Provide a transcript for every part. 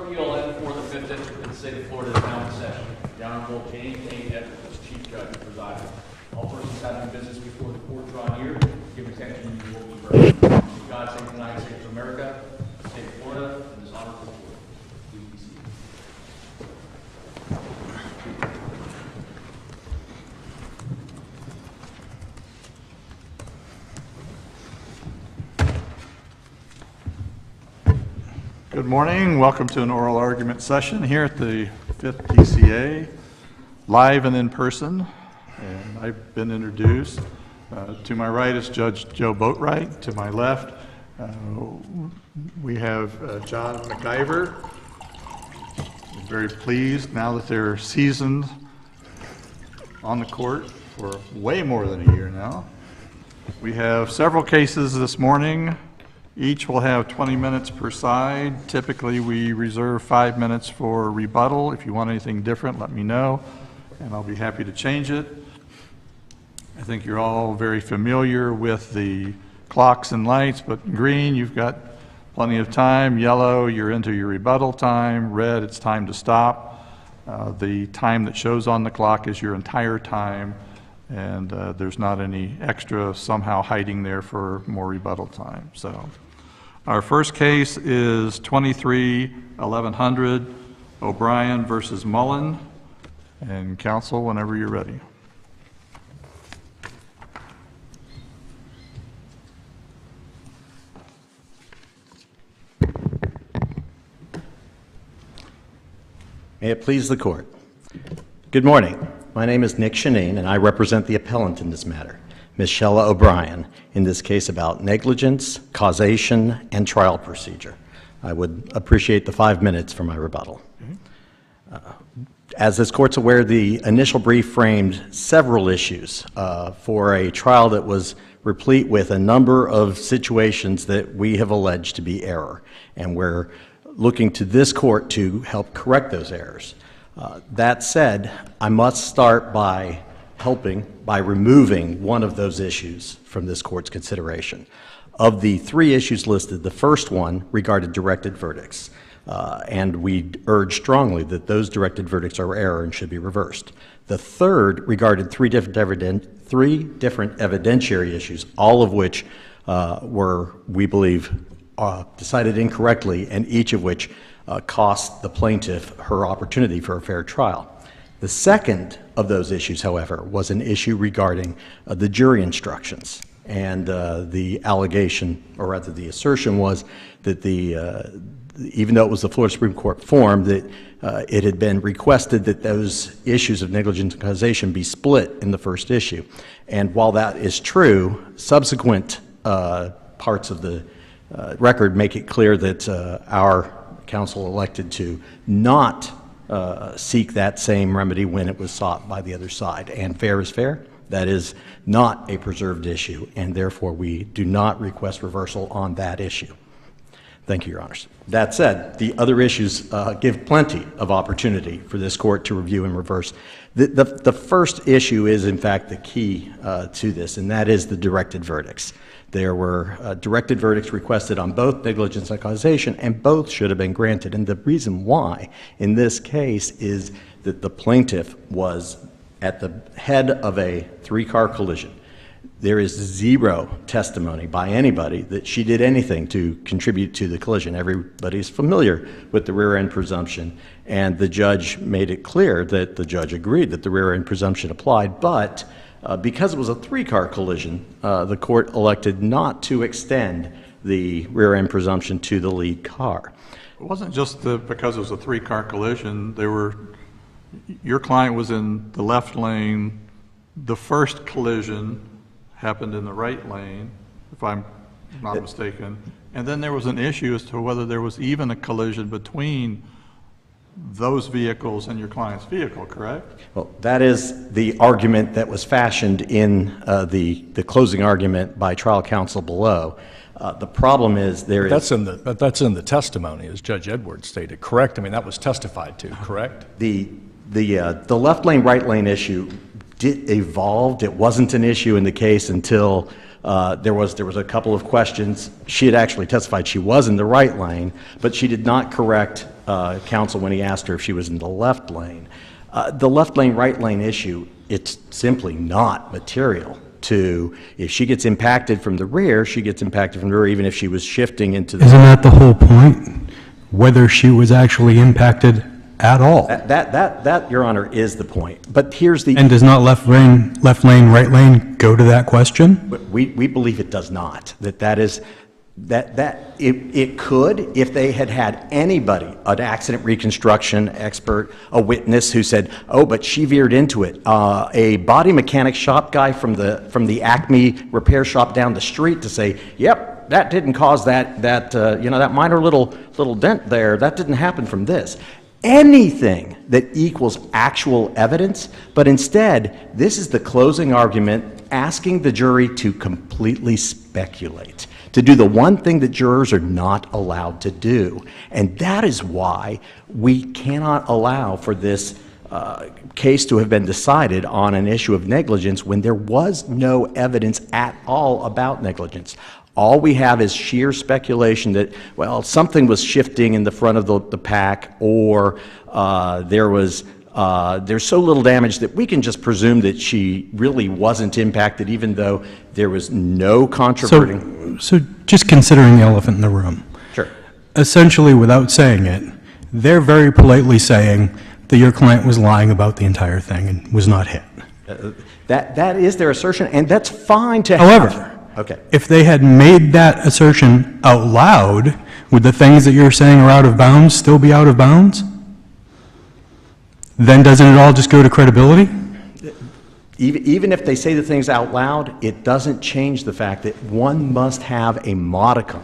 RPLN for the 5th District of the State of Florida is now in session. The Honorable James A. Edwards, Chief Judge, presiding. All persons having business before the court draw near, give attention to what we heard. God save the United States of America, the State of Florida, and this honorable court. Please be seated. Good morning. Welcome to an oral argument session here at the 5th DCA, live and in person. And I've been introduced. To my right is Judge Joe Boatwright. To my left, we have John McIver. I'm very pleased now that they're seasoned on the court for way more than a year now. We have several cases this morning. Each will have 20 minutes per side. Typically, we reserve 5 minutes for rebuttal. If you want anything different, let me know, and I'll be happy to change it. I think you're all very familiar with the clocks and lights, but in green, you've got plenty of time. Yellow, you're into your rebuttal time. Red, it's time to stop. The time that shows on the clock is your entire time, and there's not any extra somehow hiding there for more rebuttal time. So, our first case is 23-1100 O'Brien versus Mullen. And counsel, whenever you're ready. May it please the court. Good morning. My name is Nick Shanine, and I represent the appellant in this matter, Ms. Shella O'Brien, in this case about negligence, causation, and trial procedure. I would appreciate the 5 minutes for my rebuttal. As this court's aware, the initial brief framed several issues for a trial that was replete with a number of situations that we have alleged to be error, and we're looking to this court to help correct those errors. That said, I must start by removing one of those issues from this court's consideration. Of the 3 issues listed, the first one regarded directed verdicts, and we urge strongly that those directed verdicts are error and should be reversed. The third regarded three different evidentiary issues, all of which were, we believe, decided incorrectly, and each of which cost the plaintiff her opportunity for a fair trial. The second of those issues, however, was an issue regarding the jury instructions. And the allegation, or rather the assertion, was that even though it was the Florida Supreme Court form, that it had been requested that those issues of negligence and causation be split in the first issue. And while that is true, subsequent parts of the record make it clear that our counsel elected to not seek that same remedy when it was sought by the other side. And fair is fair. That is not a preserved issue, and therefore we do not request reversal on that issue. Thank you, Your Honors. That said, the other issues give plenty of opportunity for this court to review and reverse. The first issue is, in fact, the key to this, and that is the directed verdicts. There were directed verdicts requested on both negligence and causation, and both should have been granted. And the reason why, in this case, is that the plaintiff was at the head of a 3-car collision. There is zero testimony by anybody that she did anything to contribute to the collision. Everybody's familiar with the rear end presumption, and the judge made it clear that the judge agreed that the rear end presumption applied, but because it was a 3-car collision, the court elected not to extend the rear end presumption to the lead car. It wasn't just because it was a 3-car collision. Your client was in the left lane. The first collision happened in the right lane, if I'm not mistaken. And then there was an issue as to whether there was even a collision between those vehicles and your client's vehicle, correct? Well, that is the argument that was fashioned in the closing argument by trial counsel below. The problem is that's in the testimony, as Judge Edwards stated, correct? I mean, that was testified to, correct? The left lane, right lane issue evolved. It wasn't an issue in the case until there was a couple of questions. She had actually testified she was in the right lane, but she did not correct counsel when he asked her if she was in the left lane. The left lane, right lane issue, it's simply not material to, if she gets impacted from the rear, she gets impacted from the rear, even if she was shifting into the... Isn't that the whole point? Whether she was actually impacted at all? That, Your Honor, is the point. But here's the... And does not left lane, right lane go to that question? We believe it does not. It could if they had had anybody, an accident reconstruction expert, a witness who said, oh, but she veered into it. A body mechanic shop guy from the Acme repair shop down the street to say, yep, that didn't cause that minor little dent there. That didn't happen from this. Anything that equals actual evidence, but instead, this is the closing argument asking the jury to completely speculate, to do the one thing that jurors are not allowed to do. And that is why we cannot allow for this case to have been decided on an issue of negligence when there was no evidence at all about negligence. All we have is sheer speculation that, well, something was shifting in the front of the pack, or there's so little damage that we can just presume that she really wasn't impacted, even though there was no controverting. So just considering the elephant in the room. Sure. Essentially, without saying it, they're very politely saying that your client was lying about the entire thing and was not hit. That is their assertion, and that's fine to However, have. Okay. if they had made that assertion out loud, would the things that you're saying are out of bounds still be out of bounds? Then doesn't it all just go to credibility? Even if they say the things out loud, it doesn't change the fact that one must have a modicum,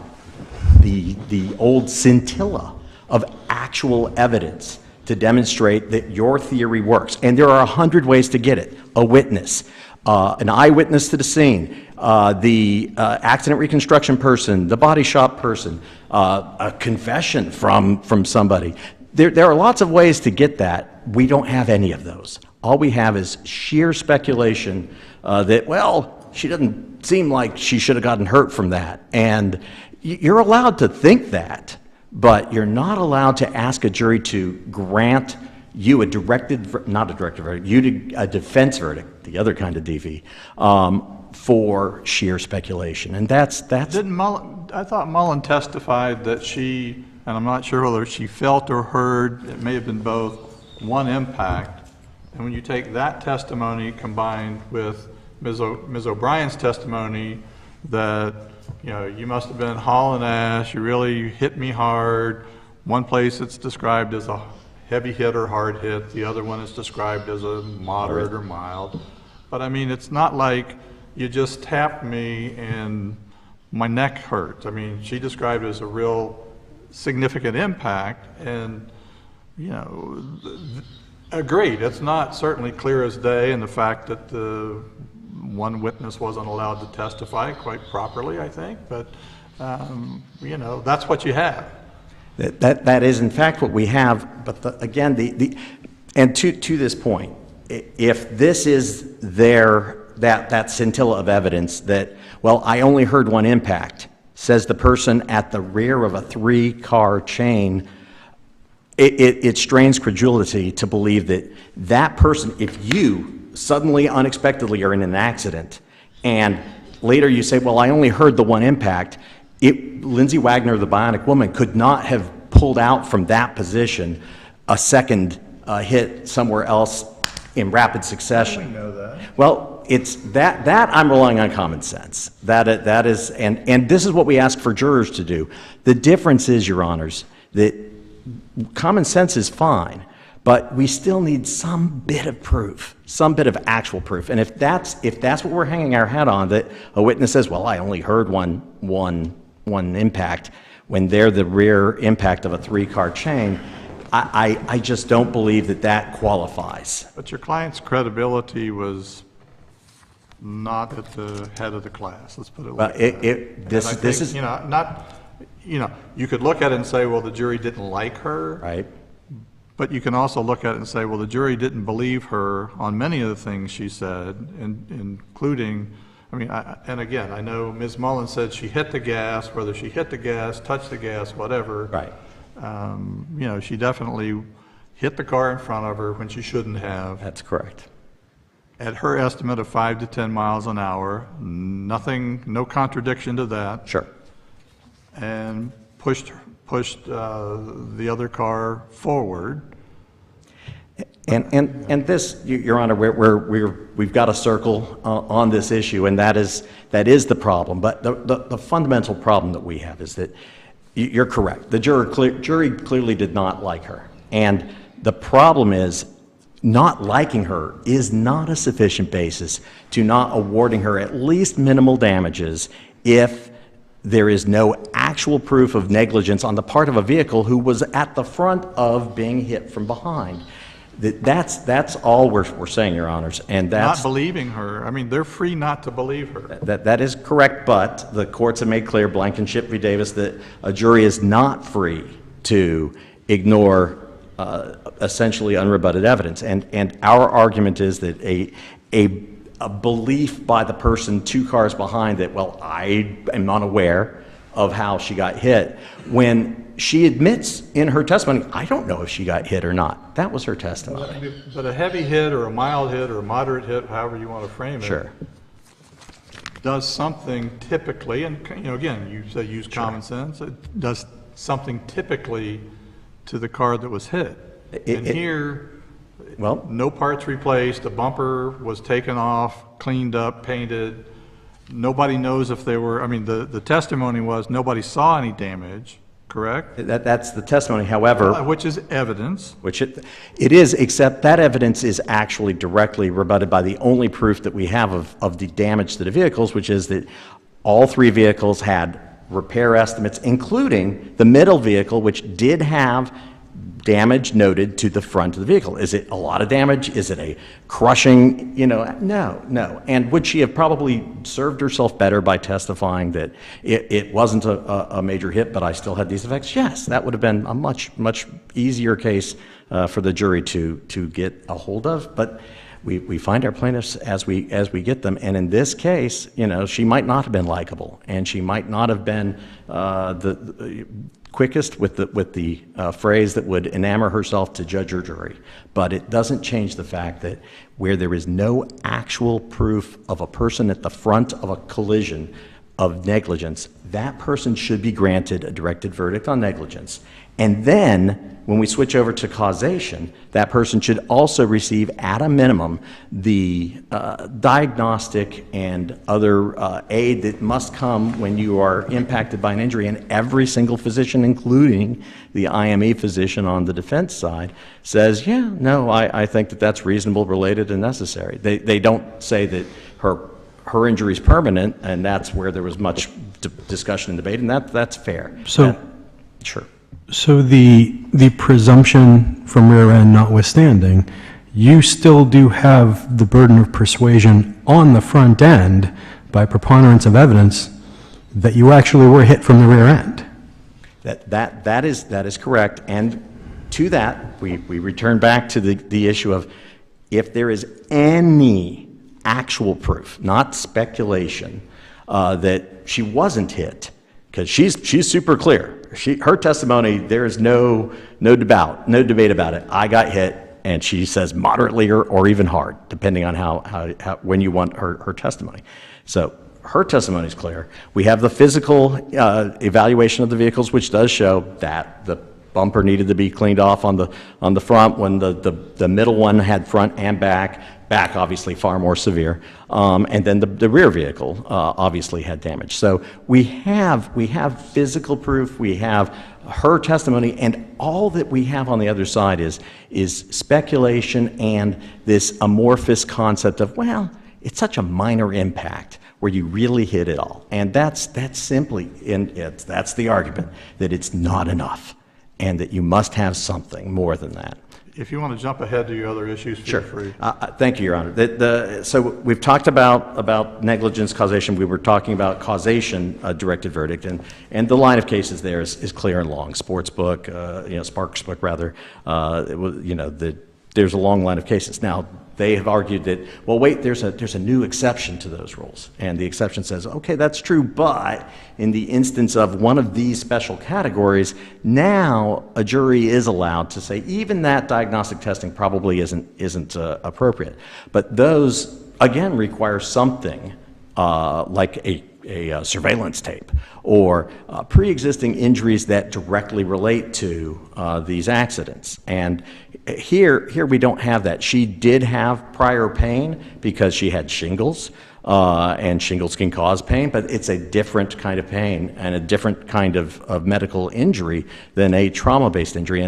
the old scintilla of actual evidence to demonstrate that your theory works. And there are 100 ways to get it. A witness, an eyewitness to the scene, the accident reconstruction person, the body shop person, a confession from somebody. There are lots of ways to get that. We don't have any of those. All we have is sheer speculation that, well, she doesn't seem like she should have gotten hurt from that. And you're allowed to think that, but you're not allowed to ask a jury to grant you a defense verdict, the other kind of DV, for sheer speculation. And that's... I thought Mullen testified that she, and I'm not sure whether she felt or heard, it may have been both, one impact. And when you take that testimony combined with Ms. O'Brien's testimony that, you must have been hauling ass, you really hit me hard. One place it's described as a heavy hit or hard hit. The other one is described as a moderate or mild. But I mean, it's not like you just tapped me and my neck hurt. I mean, she described it as a real significant impact, and agreed. It's not certainly clear as day, and the fact that the one witness wasn't allowed to testify quite properly, I think, but that's what you have. That is in fact what we have, but again, and to this point, if this is that scintilla of evidence that, well, I only heard one impact, says the person at the rear of a 3-car chain, it strains credulity to believe that that person, if you suddenly, unexpectedly are in an accident, and later you say, well, I only heard the one impact, Lindsay Wagner, the Bionic Woman, could not have pulled out from that position a second hit somewhere else in rapid succession. We know that. Well, it's that I'm relying on common sense. That is, and this is what we ask for jurors to do. The difference is, Your Honors, that common sense is fine, but we still need some bit of proof, some bit of actual proof. And if that's what we're hanging our hat on, that a witness says, well, I only heard one impact, when they're the rear impact of a 3-car chain, I just don't believe that qualifies. But your client's credibility was not at the head of the class, let's put it like that. This is... you could look at it and say, well, the jury didn't like her. Right. But you can also look at it and say, well, the jury didn't believe her on many of the things she said, including, and again, I know Ms. Mullen said she hit the gas, whether she hit the gas, touched the gas, whatever. Right. You know, she definitely hit the car in front of her when she shouldn't have. That's correct. At her estimate of 5 to 10 miles an hour, nothing, no contradiction to that, Sure. and pushed the other car forward. And this, Your Honor, we've got a circle on this issue, and that is the problem. But the fundamental problem that we have is that you're correct. The jury clearly did not like her, and the problem is not liking her is not a sufficient basis to not awarding her at least minimal damages if there is no actual proof of negligence on the part of a vehicle who was at the front of being hit from behind. That's all we're saying, Your Honors, and that's Not believing her. I mean, they're free not to believe her. that is correct. But the courts have made clear, Blankenship v. Davis, that a jury is not free to ignore essentially unrebutted evidence. And our argument is that a belief by the person 2 cars behind that, well, I am unaware of how she got hit, when she admits in her testimony, I don't know if she got hit or not. That was her testimony. But a heavy hit or a mild hit or a moderate hit, however you want to frame it, Sure. does something typically, and you know, again, you say use common sense, it does something typically to the car that was hit. And here, Well, no parts replaced, the bumper was taken off, cleaned up, painted. Nobody knows if there were, I mean, the testimony was nobody saw any damage, correct? that's the testimony. However, Which is evidence. which it is, except that evidence is actually directly rebutted by the only proof that we have of the damage to the vehicles, which is that all 3 vehicles had repair estimates, including the middle vehicle, which did have damage noted to the front of the vehicle. Is it a lot of damage? Is it a crushing, No. And would she have probably served herself better by testifying that it wasn't a major hit, but I still had these effects? Yes, that would have been a much easier case for the jury to get a hold of. But we find our plaintiffs as we get them, and in this case, she might not have been likable, and she might not have been the quickest with the phrase that would enamor herself to judge or jury. But it doesn't change the fact that where there is no actual proof of a person at the front of a collision of negligence, that person should be granted a directed verdict on negligence. And then, when we switch over to causation, that person should also receive, at a minimum, the diagnostic and other aid that must come when you are impacted by an injury. And every single physician, including the IME physician on the defense side, says, yeah, no, I think that's reasonable, related, and necessary. They don't say that her injury is permanent, and that's where there was much discussion and debate, and that's fair. Sure. So the presumption from rear end notwithstanding, you still do have the burden of persuasion on the front end by preponderance of evidence that you actually were hit from the rear end. That is correct. And to that, we return back to the issue of if there is any actual proof, not speculation, that she wasn't hit, because she's super clear. Her testimony, there is no debate about it. I got hit, and she says moderately or even hard, depending on how when you want her testimony. So her testimony is clear. We have the physical evaluation of the vehicles, which does show that the bumper needed to be cleaned off on the front, when the middle one had front and back obviously far more severe, and then the rear vehicle obviously had damage. So we have physical proof, we have her testimony, and all that we have on the other side is speculation and this amorphous concept of, well, it's such a minor impact where you really hit it all. And that's simply, that's the argument, that it's not enough, and that you must have something more than that. If you want to jump ahead to your other issues, feel free. Thank you, Your Honor. So we've talked about negligence, causation. We were talking about causation, directed verdict, and the line of cases there is clear and long. Sparks book rather. It was, there's a long line of cases. Now, they have argued that, well, wait, there's a new exception to those rules. And the exception says, okay, that's true, but in the instance of one of these special categories, now a jury is allowed to say even that diagnostic testing probably isn't appropriate. But those, again, require something like a surveillance tape or pre-existing injuries that directly relate to these accidents. And here we don't have that. She did have prior pain because she had shingles, and shingles can cause pain, but it's a different kind of pain and a different kind of medical injury than a trauma-based injury.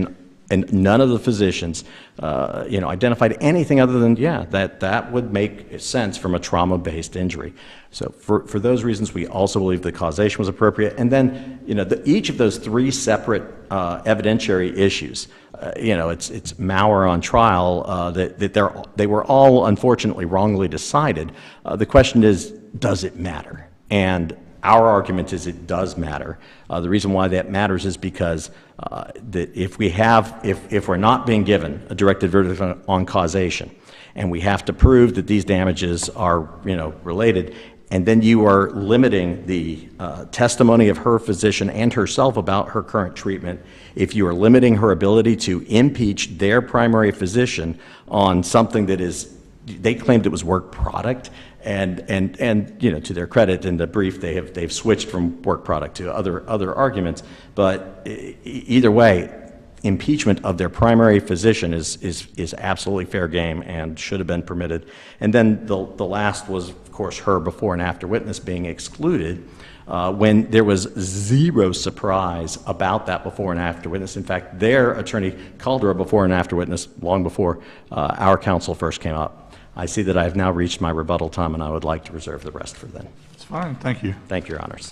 And none of the physicians, identified anything other than, that would make sense from a trauma-based injury. So for those reasons, we also believe the causation was appropriate. And then, each of those three separate evidentiary issues, it's Maurer on trial, they were all unfortunately wrongly decided. The question is, does it matter? And our argument is it does matter. The reason why that matters is because that if we're not being given a directed verdict on causation, and we have to prove that these damages are related, and then you are limiting the testimony of her physician and herself about her current treatment, if you are limiting her ability to impeach their primary physician on something that is, they claimed it was work product, and to their credit, in the brief they've switched from work product to other arguments. But either way, impeachment of their primary physician is absolutely fair game and should have been permitted. And then the last was, of course, her before and after witness being excluded when there was zero surprise about that before and after witness. In fact, their attorney called her a before and after witness long before our counsel first came up. I see that I have now reached my rebuttal time, and I would like to reserve the rest for then. It's fine, thank you. Thank you, Your Honors.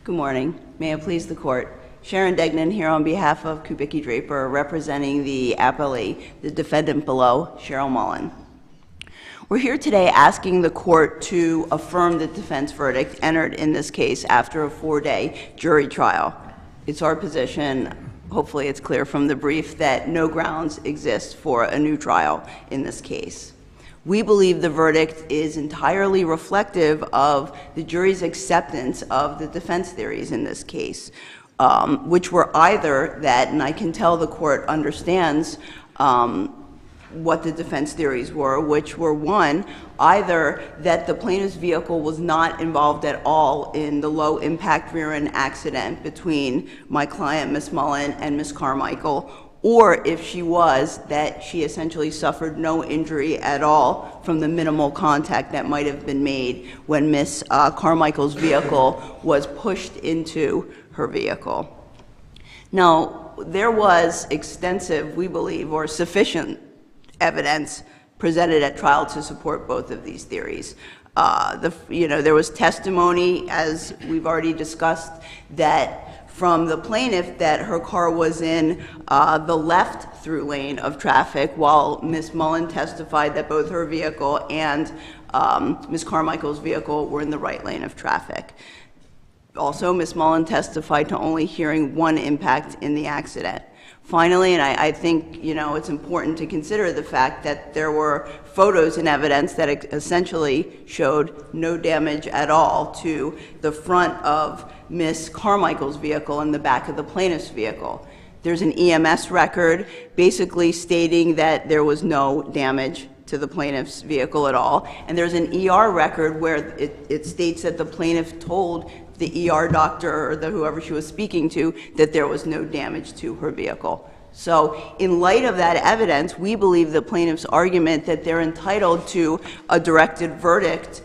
Good morning. May it please the Court. Sharon Degnan here on behalf of Kubicki Draper, representing the appellee, the defendant below, Cheryl Mullen. We're here today asking the Court to affirm the defense verdict entered in this case after a 4-day jury trial. It's our position, hopefully it's clear from the brief, that no grounds exist for a new trial in this case. We believe the verdict is entirely reflective of the jury's acceptance of the defense theories in this case, which were either that, and I can tell the Court understands what the defense theories were, which were, one, either that the plaintiff's vehicle was not involved at all in the low-impact rear-end accident between my client, Ms. Mullen, and Ms. Carmichael, or if she was, that she essentially suffered no injury at all from the minimal contact that might have been made when Ms. Carmichael's vehicle was pushed into her vehicle. Now, there was extensive, we believe, or sufficient evidence presented at trial to support both of these theories. There was testimony, as we've already discussed, that from the plaintiff that her car was in the left through lane of traffic, while Ms. Mullen testified that both her vehicle and Ms. Carmichael's vehicle were in the right lane of traffic. Also, Ms. Mullen testified to only hearing one impact in the accident. Finally, and I think it's important to consider the fact that there were photos and evidence that essentially showed no damage at all to the front of Ms. Carmichael's vehicle and the back of the plaintiff's vehicle. There's an EMS record basically stating that there was no damage to the plaintiff's vehicle at all, and there's an ER record where it states that the plaintiff told the ER doctor or whoever she was speaking to that there was no damage to her vehicle. So in light of that evidence, we believe the plaintiff's argument that they're entitled to a directed verdict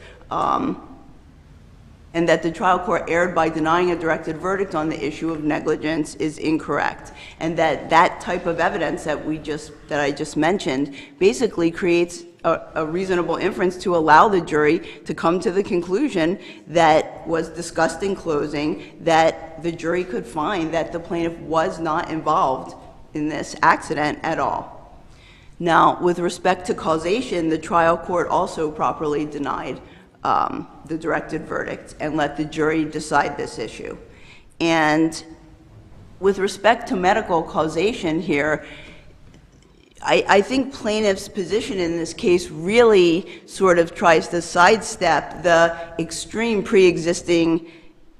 and that the trial court erred by denying a directed verdict on the issue of negligence is incorrect, and that type of evidence that I just mentioned basically creates a reasonable inference to allow the jury to come to the conclusion that was discussed in closing, that the jury could find that the plaintiff was not involved in this accident at all. Now, with respect to causation, the trial court also properly denied the directed verdict and let the jury decide this issue. And with respect to medical causation here, I think plaintiff's position in this case really sort of tries to sidestep the extreme pre-existing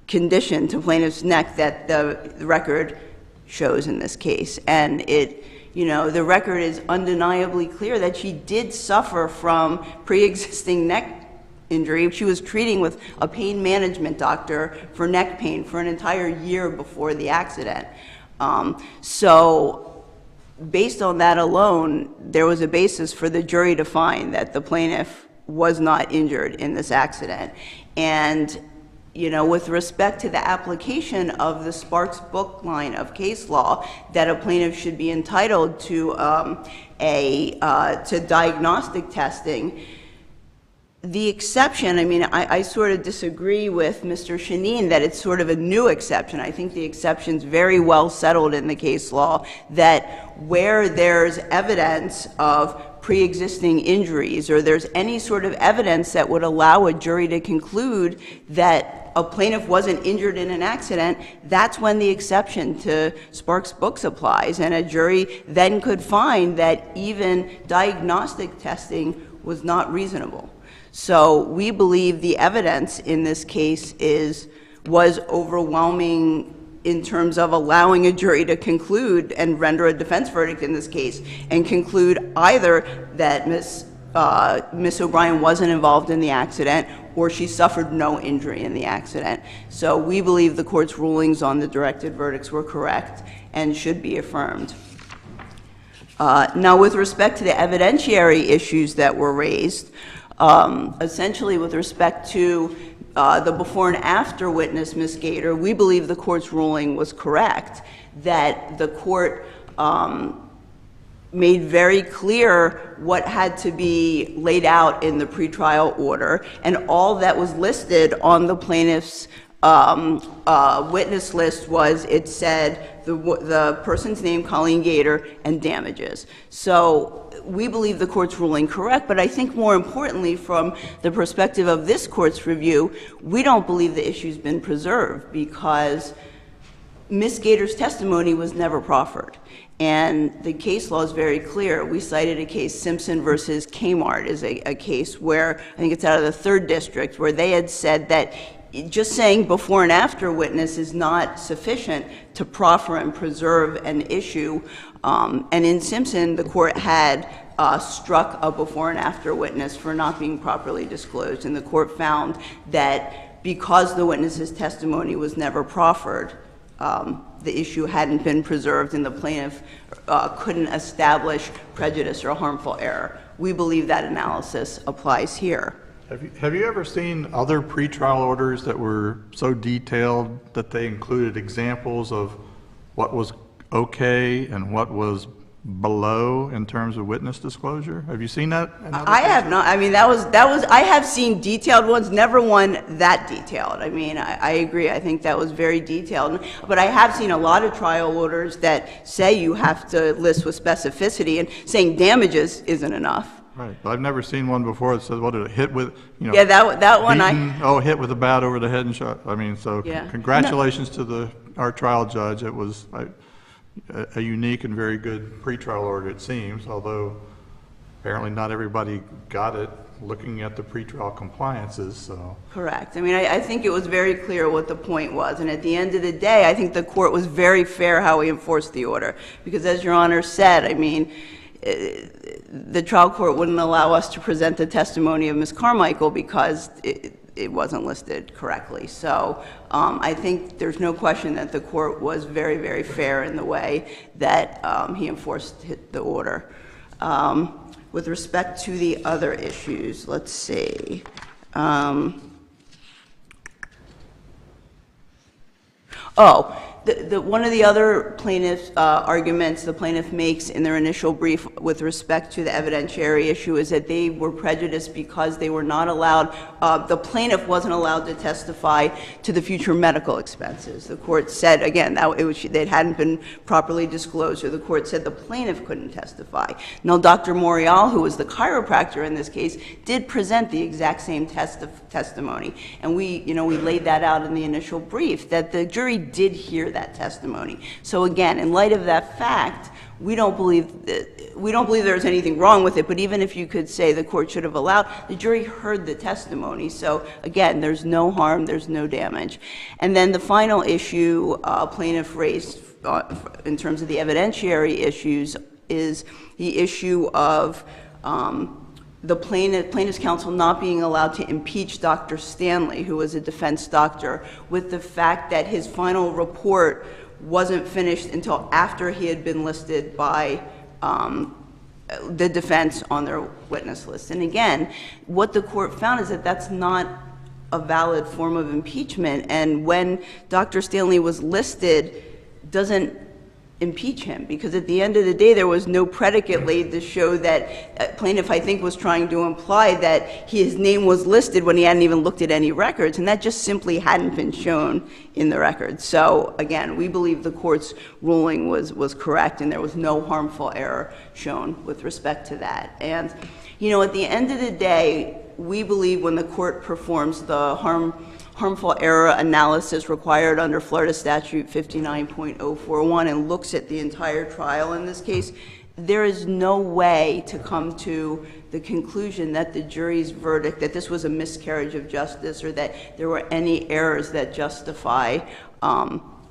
condition to plaintiff's neck that the record shows in this case. And the record is undeniably clear that she did suffer from pre-existing neck injury. She was treating with a pain management doctor for neck pain for an entire year before the accident. So based on that alone, there was a basis for the jury to find that the plaintiff was not injured in this accident. And with respect to the application of the Sparks book line of case law, that a plaintiff should be entitled to to diagnostic testing, the exception, I sort of disagree with Mr. Shaneen that it's sort of a new exception. I think the exception's very well settled in the case law, that where there's evidence of pre-existing injuries or there's any sort of evidence that would allow a jury to conclude that a plaintiff wasn't injured in an accident, that's when the exception to Sparks books applies. And a jury then could find that even diagnostic testing was not reasonable. So we believe the evidence in this case was overwhelming in terms of allowing a jury to conclude and render a defense verdict in this case and conclude either that Miss O'Brien wasn't involved in the accident or she suffered no injury in the accident. So we believe the court's rulings on the directed verdicts were correct and should be affirmed. Now, with respect to the evidentiary issues that were raised, essentially with respect to the before and after witness, Ms. Gator, we believe the court's ruling was correct, that the court made very clear what had to be laid out in the pretrial order, and all that was listed on the plaintiff's witness list was, it said the person's name, Colleen Gator, and damages. So we believe the court's ruling correct, but I think more importantly, from the perspective of this court's review, we don't believe the issue's been preserved because Ms. Gator's testimony was never proffered. And the case law is very clear. We cited a case, Simpson versus Kmart, is a case where, I think it's out of the 3rd District, where they had said that just saying before and after witness is not sufficient to proffer and preserve an issue. And in Simpson, the court had struck a before and after witness for not being properly disclosed. And the court found that because the witness's testimony was never proffered, the issue hadn't been preserved and the plaintiff couldn't establish prejudice or harmful error. We believe that analysis applies here. Have you ever seen other pretrial orders that were so detailed that they included examples of what was okay and what was below in terms of witness disclosure? Have you seen that? I have not. I have seen detailed ones, never one that detailed. I agree. I think that was very detailed. But I have seen a lot of trial orders that say you have to list with specificity, and saying damages isn't enough. Right, but I've never seen one before that says, what did it hit with, Yeah, that one beaten, hit with a bat over the head and shot. Yeah. Congratulations to our trial judge. It was a unique and very good pretrial order, it seems, although apparently not everybody got it looking at the pretrial compliances, so. Correct. I think it was very clear what the point was, and at the end of the day, I think the court was very fair how we enforced the order, because as Your Honor said, the trial court wouldn't allow us to present the testimony of Ms. Carmichael because it wasn't listed correctly. So I think there's no question that the court was very, very fair in the way that he enforced the order. With respect to the other issues, let's see. One of the other plaintiff's arguments the plaintiff makes in their initial brief with respect to the evidentiary issue is that they were prejudiced because they were not allowed, the plaintiff wasn't allowed to testify to the future medical expenses. The court said, again, that it hadn't been properly disclosed, or the court said the plaintiff couldn't testify. Now, Dr. Morial, who was the chiropractor in this case, did present the exact same testimony. And we laid that out in the initial brief, that the jury did hear that testimony. So again, in light of that fact, we don't believe there's anything wrong with it, but even if you could say the court should have allowed, the jury heard the testimony. So again, there's no harm, there's no damage. And then the final issue plaintiff raised in terms of the evidentiary issues is the issue of the plaintiff's counsel not being allowed to impeach Dr. Stanley, who was a defense doctor, with the fact that his final report wasn't finished until after he had been listed by the defense on their witness list. And again, what the court found is that that's not a valid form of impeachment, and when Dr. Stanley was listed, doesn't impeach him, because at the end of the day, there was no predicate laid to show that plaintiff, I think, was trying to imply that his name was listed when he hadn't even looked at any records, and that just simply hadn't been shown in the records. So again, we believe the court's ruling was correct, and there was no harmful error shown with respect to that. And at the end of the day, we believe when the court performs the harmful error analysis required under Florida Statute 59.041 and looks at the entire trial in this case, there is no way to come to the conclusion that the jury's verdict, that this was a miscarriage of justice, or that there were any errors that justify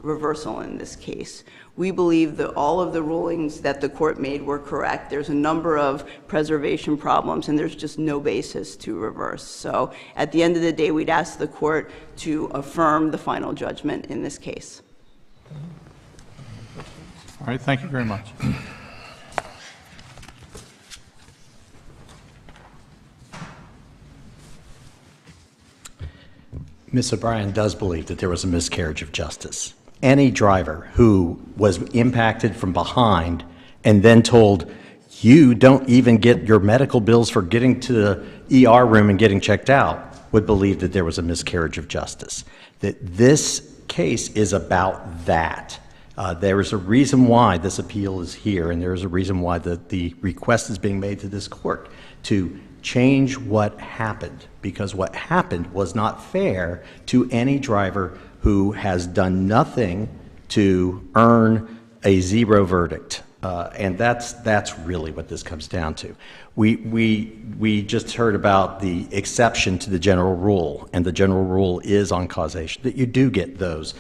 reversal in this case. We believe that all of the rulings that the court made were correct. There's a number of preservation problems, and there's just no basis to reverse. So at the end of the day, we'd ask the court to affirm the final judgment in this case. All right, thank you very much. Ms. O'Brien does believe that there was a miscarriage of justice. Any driver who was impacted from behind and then told, you don't even get your medical bills for getting to the ER room and getting checked out, would believe that there was a miscarriage of justice. That this case is about that. There is a reason why this appeal is here, and there is a reason why the request is being made to this court to change what happened, because what happened was not fair to any driver who has done nothing to earn a zero verdict. And that's really what this comes down to. We just heard about the exception to the general rule, and the general rule is on causation, that you do get those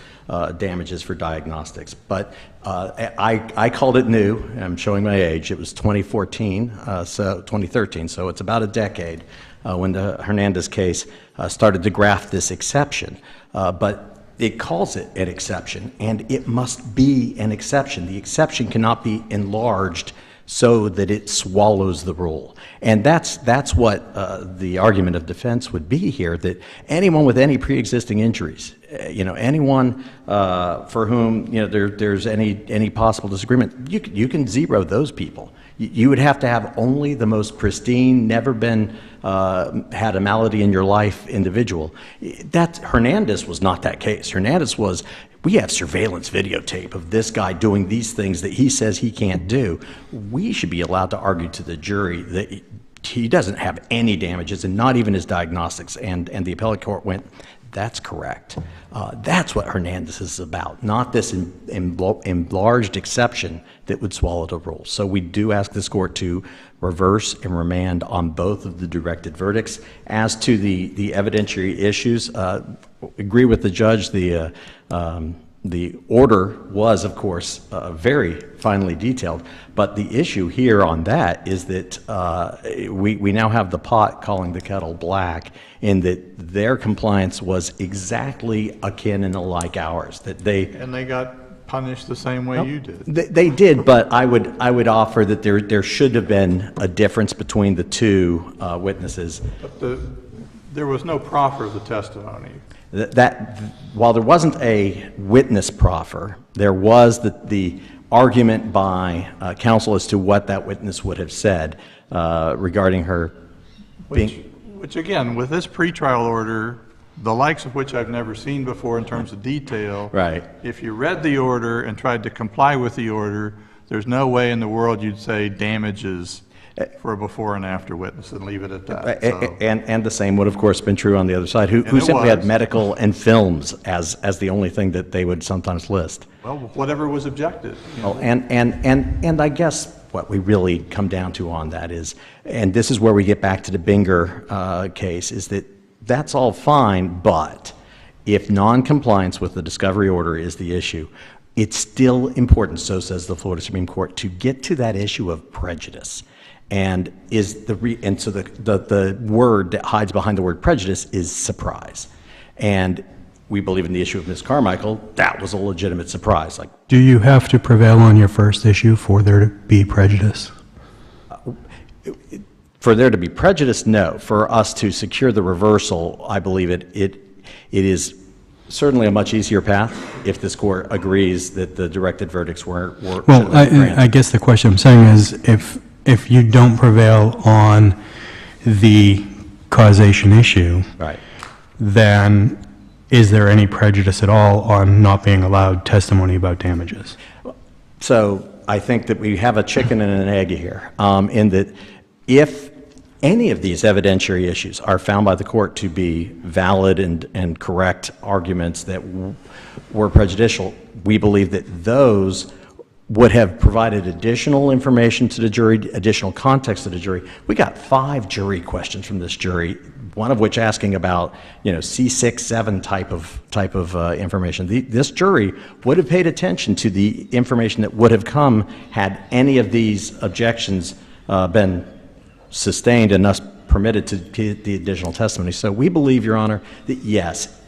damages for diagnostics. But I called it new. I'm showing my age. It was 2013, so it's about a decade when the Hernandez case started to graft this exception. But it calls it an exception, and it must be an exception. The exception cannot be enlarged so that it swallows the rule. And that's what the argument of defense would be here, that anyone with any pre-existing injuries, anyone for whom there's any possible disagreement, you can zero those people. You would have to have only the most pristine, never been had a malady in your life individual. Hernandez was not that case. Hernandez was, we have surveillance videotape of this guy doing these things that he says he can't do. We should be allowed to argue to the jury that he doesn't have any damages, and not even his diagnostics. And the appellate court went, that's correct. That's what Hernandez is about, not this enlarged exception that would swallow the rule. So we do ask this court to reverse and remand on both of the directed verdicts. As to the evidentiary issues, agree with the judge. The order was, of course, very finely detailed, but the issue here on that is that we now have the pot calling the kettle black, in that their compliance was exactly akin and alike ours. That And they got punished the same way you did. They did, but I would offer that there should have been a difference between the two witnesses. But There was no proffer of the testimony. While there wasn't a witness proffer, there was the argument by counsel as to what that witness would have said regarding her being... Which again, with this pretrial order, the likes of which I've never seen before in terms of detail. Right. If you read the order and tried to comply with the order, there's no way in the world you'd say damages for a before and after witness and leave it at that. So. And the same would, of course, been true on the other side, who it simply had was. medical and films as the only thing that they would sometimes list. Well, whatever was objected. You know. Well, and I guess what we really come down to on that is, and this is where we get back to the Binger case, is that that's all fine, but if noncompliance with the discovery order is the issue, it's still important, so says the Florida Supreme Court, to get to that issue of prejudice. And so the word that hides behind the word prejudice is surprise. And we believe in the issue of Ms. Carmichael, that was a legitimate surprise. Like, Do you have to prevail on your first issue for there to be prejudice? for there to be prejudice, no. For us to secure the reversal, I believe it is certainly a much easier path if this court agrees that the directed verdicts were Well, I guess the question I'm saying is if you don't prevail on the causation issue, right. then is there any prejudice at all on not being allowed testimony about damages? So I think that we have a chicken and an egg here, in that if any of these evidentiary issues are found by the court to be valid and correct arguments that were prejudicial, we believe that those would have provided additional information to the jury, additional context to the jury. We got 5 jury questions from this jury, one of which asking about, C6, 7 type of information. This jury would have paid attention to the information that would have come had any of these objections been sustained and thus permitted to get the additional testimony. So we believe, Your Honor, that yes,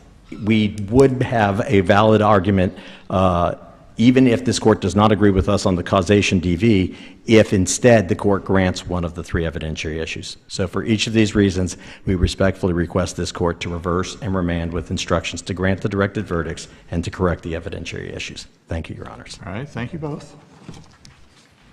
we would have a valid argument, even if this court does not agree with us on the causation DV, if instead the court grants one of the 3 evidentiary issues. So for each of these reasons, we respectfully request this court to reverse and remand with instructions to grant the directed verdicts and to correct the evidentiary issues. Thank you, Your Honors. All right, thank you both.